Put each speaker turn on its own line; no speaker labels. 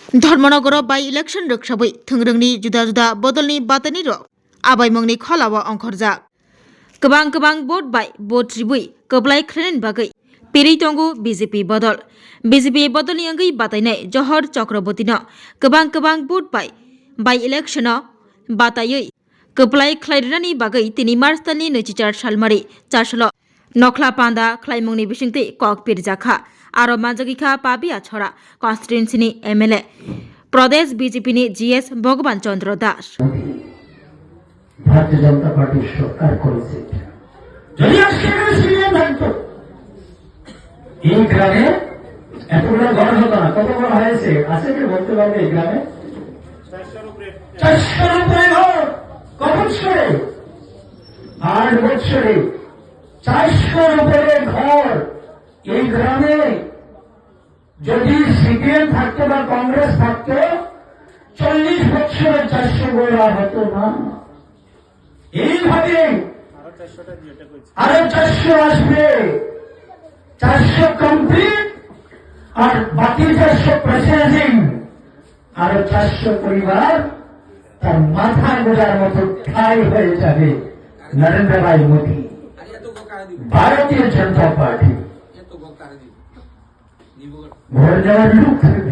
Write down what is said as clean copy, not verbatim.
Dharmanagar by election रोखसाबै थोंग्रोंनि जुदा जुदा बदलनि बातनि रक आबायमंनि खलावा अंखरजाक गोबां भोट बाय भोट रिबुई कबलाय ख्रेन बागै पेरै तंगु बीजेपी बदलनि अंगै बातायनाय जहर चक्रवर्तीनो गोबां भोट बाय इलेक्शन बातायै कबलाय ख्लायरनानि बागै तिनि मार्च दाननि 2004 सालमारि चारसल नखला पान्दा ख्लायमंनि बिसिंति कक पिरजाखा आरो मानजागिखा पाबिया छड़ा कन्स्टिट्युएन्सिनि एमएलए प्रदेश बीजेपीनि जीएस भगवान चंद्र दास
भारतीय जनता पार्टी সরকার করেছে যদি আজকে সিএম থাকতো এই গ্রামে এতগুলো ঘর হতো না কত ঘর হয়েছে আছে কি বলতে পারবে এই গ্রামে 400 উপরে ঘর কত বছরে 8 বছরে 400 উপরে ঘর এই গ্রামে যদি সিপিএম থাকতো বা কংগ্রেস থাকতো 40 বছরে 400 গোলা হতো না এইভাবে আরো 400 আসবে 400 কমপ্লিট আর বাকি 400 প্রসেসিং আরো 400 পরিবার তার মাথা গোজার মতো ঠাই হয়ে যাবে নরেন্দ্র ভাই মোদী ভারতীয় জনতা পার্টি ভোট দেওয়ার লোক